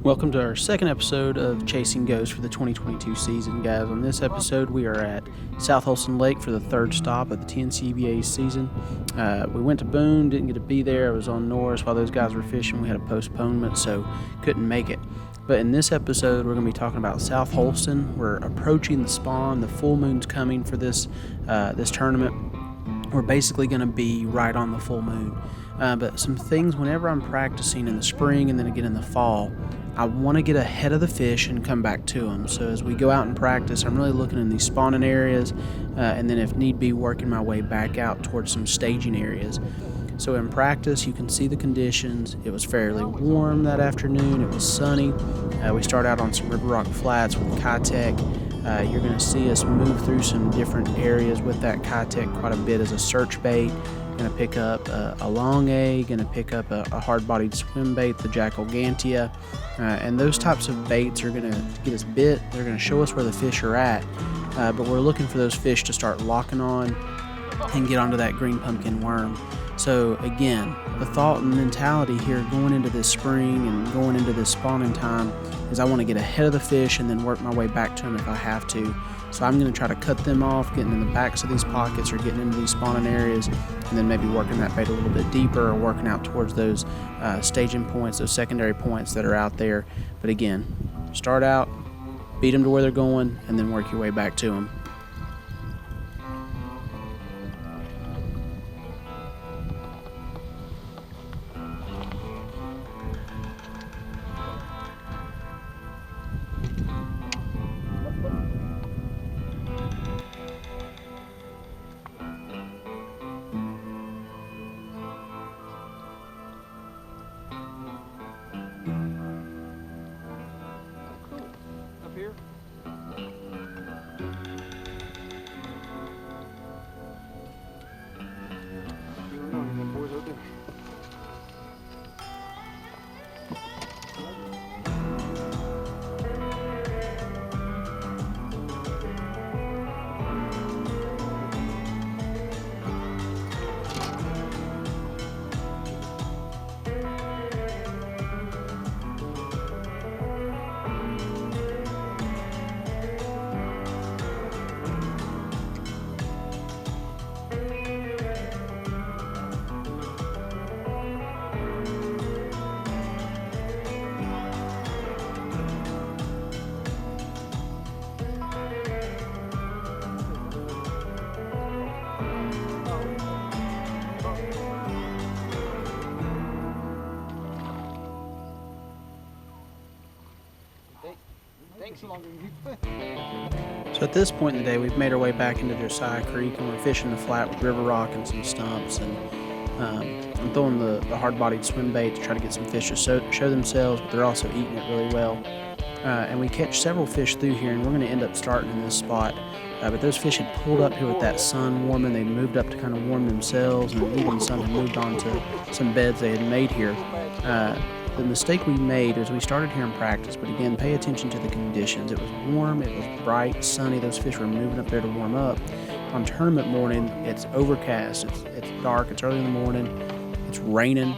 Welcome to our second episode of Chasing Ghosts for the 2022 season, guys. On this episode, we are at South Holston Lake for the third stop of the TNCBA season. We went to Boone, didn't get to be there. I was on Norris while those guys were fishing. We had a postponement, so couldn't make it. But in this episode, we're going to be talking about South Holston. We're approaching the spawn. The full moon's coming for this tournament. We're basically going to be right on the full moon. But some things, whenever I'm practicing in the spring and then again in the fall, I want to get ahead of the fish and come back to them. So as we go out and practice, I'm really looking in these spawning areas and then if need be, working my way back out towards some staging areas. So in practice, you can see the conditions. It was fairly warm that afternoon. It was sunny. We start out on some river rock flats with Kitech. You're going to see us move through some different areas with that Kitech quite a bit as a search bait. Going to pick up a long A, going to pick up a hard-bodied swim bait, the Jackal Gantia, and those types of baits are going to get us bit. They're going to show us where the fish are at, but we're looking for those fish to start locking on and get onto that green pumpkin worm. So again, the thought and mentality here going into this spring and going into this spawning time is I want to get ahead of the fish and then work my way back to them if I have to. So I'm going to try to cut them off, getting in the backs of these pockets or getting into these spawning areas, and then maybe working that bait a little bit deeper or working out towards those staging points, those secondary points that are out there. But again, start out, beat them to where they're going, and then work your way back to them. Here. So at this point in the day, we've made our way back into Josiah Creek and we're fishing the flat with river rock and some stumps. And I'm throwing the hard-bodied swim bait to try to get some fish to show themselves, but they're also eating it really well. And we catch several fish through here, and we're going to end up starting in this spot. But those fish had pulled up here with that sun warming. They moved up to kind of warm themselves, and even some had moved on to some beds they had made here. The mistake we made is we started here in practice, but again, pay attention to the conditions. It was warm, it was bright, sunny. Those fish were moving up there to warm up. On tournament morning, it's overcast, it's dark, it's early in the morning, it's raining.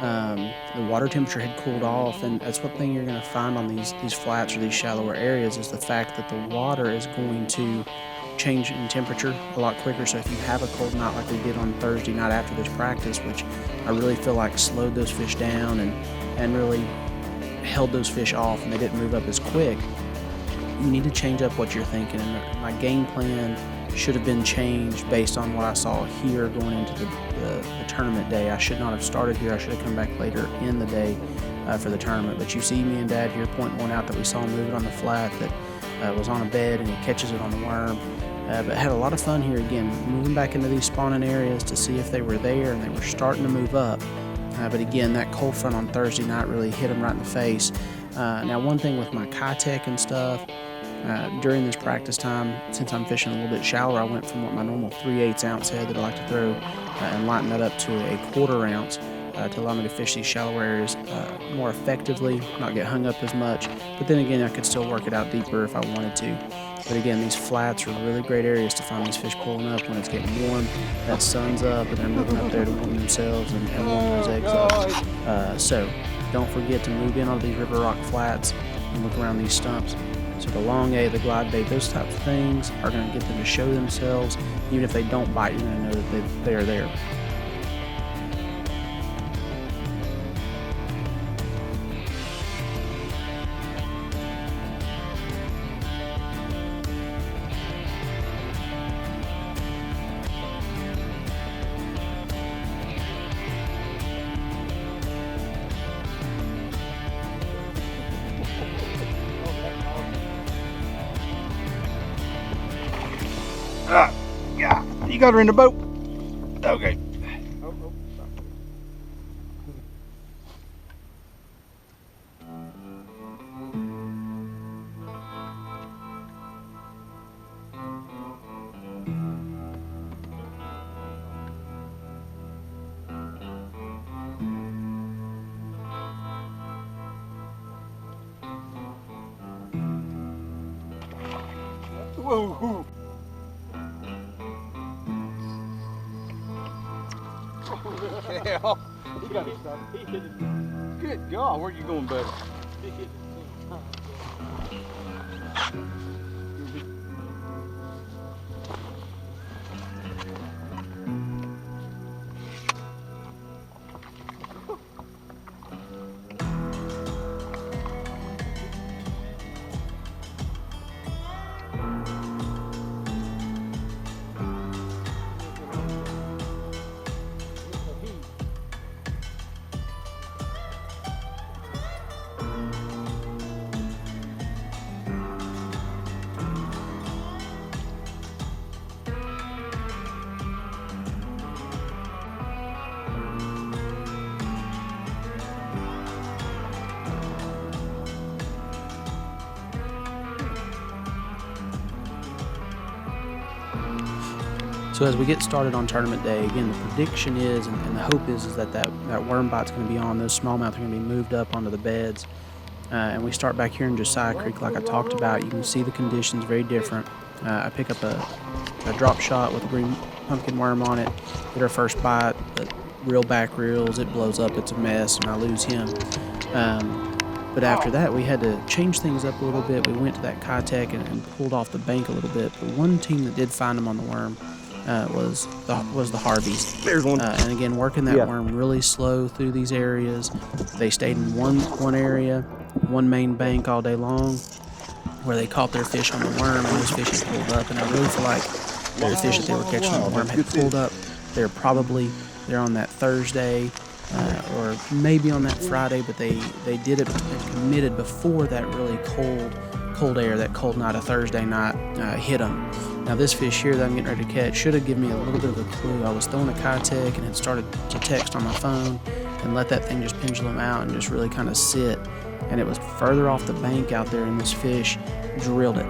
The water temperature had cooled off, and that's one thing you're going to find on these flats or these shallower areas is the fact that the water is going to change in temperature a lot quicker. So if you have a cold night like we did on Thursday night after this practice, which I really feel like slowed those fish down and really held those fish off and they didn't move up as quick, you need to change up what you're thinking. And my game plan should have been changed based on what I saw here going into the tournament day. I should not have started here. I should have come back later in the day for the tournament. But you see me and Dad here pointing one out that we saw him moving on the flat that was on a bed, and he catches it on the worm. But had a lot of fun here again, moving back into these spawning areas to see if they were there, and they were starting to move up. But again, that cold front on Thursday night really hit them right in the face. Now, one thing with my Kitech and stuff, during this practice time, since I'm fishing a little bit shallower, I went from what my normal 3/8 ounce head that I like to throw and lighten that up to a 1/4 ounce to allow me to fish these shallow areas more effectively, not get hung up as much. But then again, I could still work it out deeper if I wanted to. But again, these flats are really great areas to find these fish pulling up when it's getting warm. That sun's up and they're moving up there to warm themselves and warm those eggs up. So don't forget to move in on these river rock flats and look around these stumps. So the long A, the glide bait, those types of things are going to get them to show themselves. Even if they don't bite, you're going to know that they are there. Yeah, you got her in the boat. Okay. Whoa. Hell, he got it stuck. He hit it. Good God, where you going, buddy? He hit it. So as we get started on tournament day, again, the prediction is, and the hope is that worm bite's going to be on. Those smallmouth are going to be moved up onto the beds. And we start back here in Josiah Creek like I talked about. You can see the conditions very different. I pick up a drop shot with a green pumpkin worm on it, get our first bite, but reel back reels, it blows up, it's a mess, and I lose him. But after that, we had to change things up a little bit. We went to that Kitech and pulled off the bank a little bit. But one team that did find them on the worm was the Harveys. There's one. And again, working that worm really slow through these areas. They stayed in one area, one main bank all day long, where they caught their fish on the worm, and those fish had pulled up. And I really feel like the fish that they were catching on the worm had pulled up. They're on that Thursday, or maybe on that Friday, but they did it and committed before that really cold air, that cold night of Thursday night hit them. Now this fish here that I'm getting ready to catch should have given me a little bit of a clue. I was throwing a Kitech and had started to text on my phone and let that thing just pendulum out and just really kind of sit. And it was further off the bank out there, and this fish drilled it.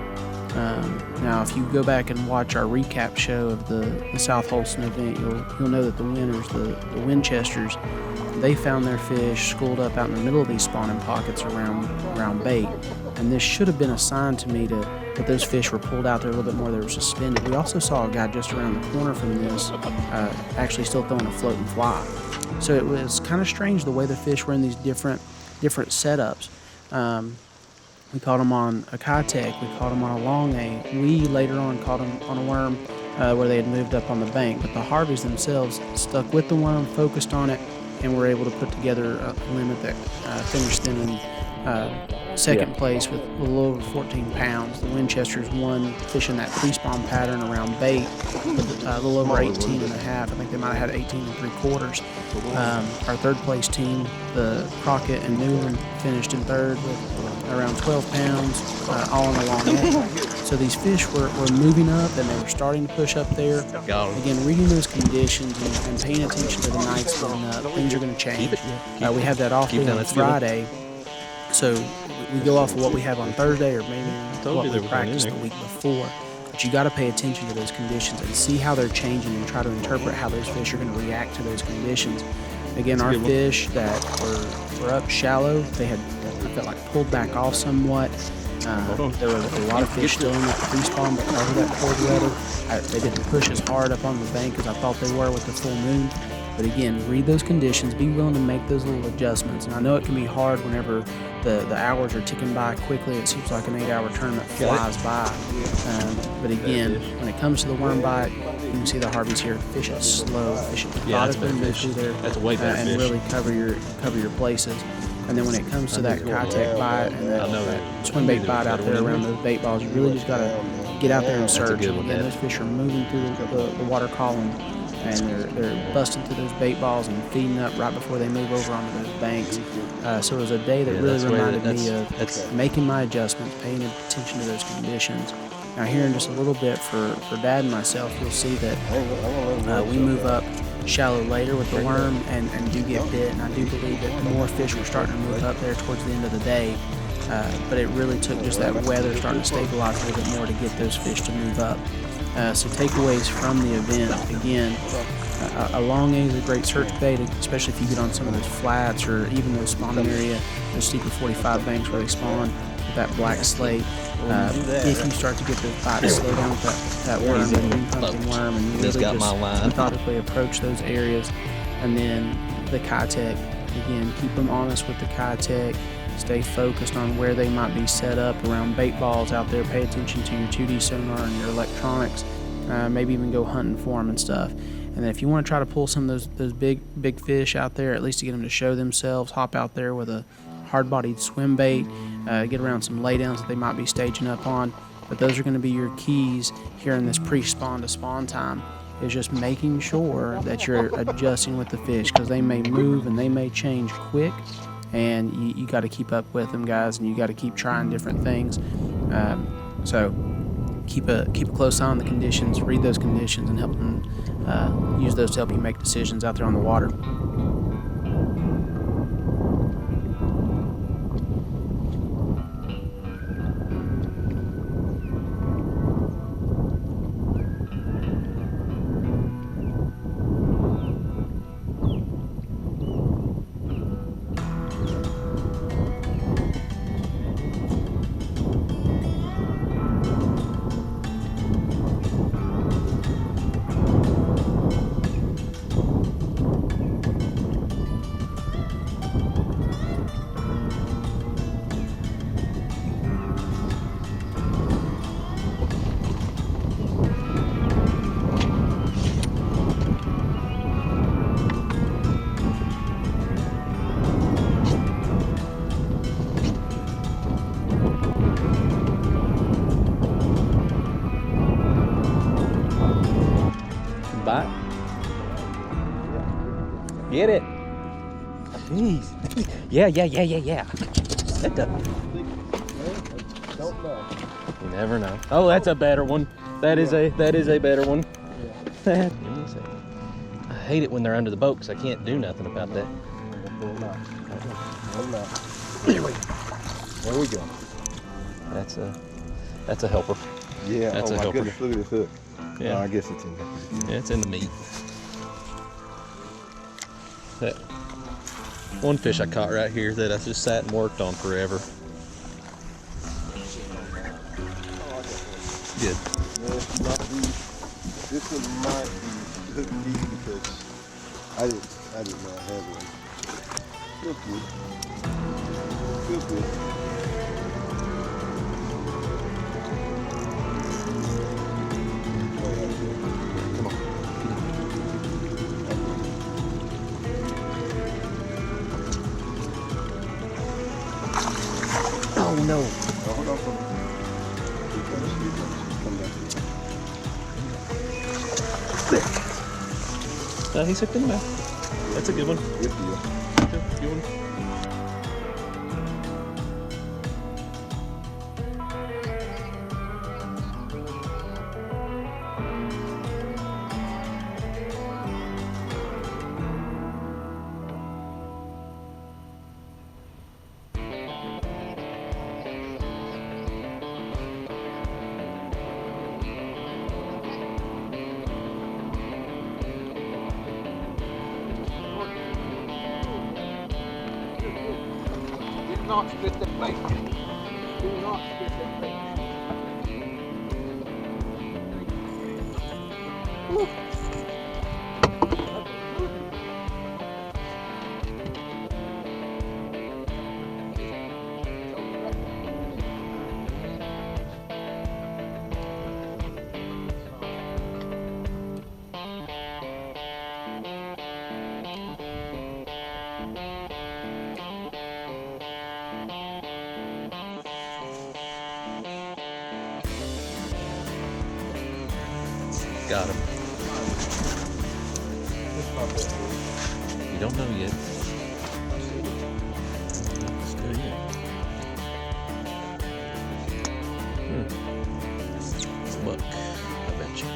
Now if you go back and watch our recap show of the South Holston event, you'll know that the winners, the Winchesters, they found their fish schooled up out in the middle of these spawning pockets around bait. And this should have been a sign to me that those fish were pulled out there a little bit more. They were suspended. We also saw a guy just around the corner from this actually still throwing a floating fly. So it was kind of strange the way the fish were in these different setups. We caught them on a Kitech. We caught them on a long A. We later on caught them on a worm where they had moved up on the bank. But the Harveys themselves stuck with the worm, focused on it, and were able to put together a limit that finished them in second place with a little over 14 pounds. The Winchesters won fishing that pre-spawn pattern around bait with a little over 18 and a half. I think they might have had 18 3/4. Our third place team, the Crockett and Newland, finished in third with around 12 pounds, all in a long A. So these fish were moving up, and they were starting to push up there. Again, reading those conditions and paying attention to the nights leading up, things are going to change. We have that off day on Friday, so we go off of what we have on Thursday, or maybe what we practiced the week before. But you got to pay attention to those conditions and see how they're changing, and try to interpret how those fish are going to react to those conditions. Again, our fish that were up shallow, they had, I felt like, pulled back off somewhat. There were a lot of fish still in that pre-spawn because of that cold weather. They didn't push as hard up on the bank as I thought they were with the full moon. But again, read those conditions, be willing to make those little adjustments. And I know it can be hard whenever the hours are ticking by quickly. It seems like an 8-hour tournament flies by. But again, when it comes to the worm bite, you can see the Harveys here. Fish it slow, fish it methodically, move through there, That's a way better and fish. really cover your places. And then when it comes to that Kitech bite and that swim bait bite out there around those bait balls, you really just got to get out there and search. Again, those fish are moving through the water column, and they're busting through those bait balls and feeding up right before they move over onto those banks. So it was a day that really reminded me of making my adjustments, paying attention to those conditions. Now here in just a little bit for Dad and myself, you'll see that we move up shallow later with the worm and do get bit, and I do believe that more fish were starting to move up there towards the end of the day. But it really took just that weather starting to stabilize a little bit more to get those fish to move up. So takeaways from the event, again, a long A is a great search bait, especially if you get on some of those flats or even those spawning area, those steeper 45 banks where they spawn with that black slate. If you start to get those bites, slow down with that worm, that green pumpkin worm, and really just methodically approach those areas. And then the Kitech, again, keep them honest with the Kitech. Stay focused on where they might be set up around bait balls out there. Pay attention to your 2D sonar and your electronics. Maybe even go hunting for them and stuff. And then if you want to try to pull some of those big fish out there, at least to get them to show themselves, hop out there with a hard-bodied swim bait, get around some laydowns that they might be staging up on. But those are going to be your keys here in this pre-spawn to spawn time, is just making sure that you're adjusting with the fish, because they may move and they may change quick, and you got to keep up with them, guys, and you got to keep trying different things. So keep a close eye on the conditions, read those conditions, and help them use those to help you make decisions out there on the water. Bite. Get it. Jeez. Yeah. That doesn't. Don't know. You never know. Oh, that's a better one. That is a better one. Give me a second. I hate it when they're under the boat because I can't do nothing about that. There we go. That's a helper. Yeah. That's a my helper. goodness, look at this hook. Yeah. Oh, I guess it's in there. Yeah, it's in the meat. That one fish I caught right here that I just sat and worked on forever. Good. This one might be hook deep because I didn't know I had one. Feels good. Feels good. Come on. Oh no. Hold on for me. Come back here. He's hooked in the mouth. That's a good one. Good deal. Good one. Do not split that bait. Do not split that bait. Woo. Got him. You don't know yet. Still yet. Look, I bet you.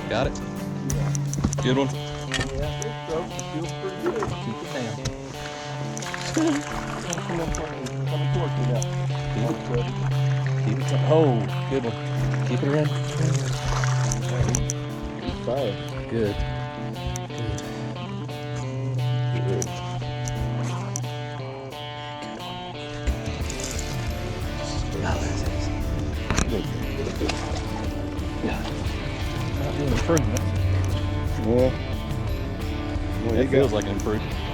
Got it? Good one? Yeah, I think so. Feels pretty good. Keep it down. Coming towards me now. Keep it. Oh, good one. Keep it around. He's fine. Good. Good. Yeah. Not doing improvement. Well, It feels like an improvement.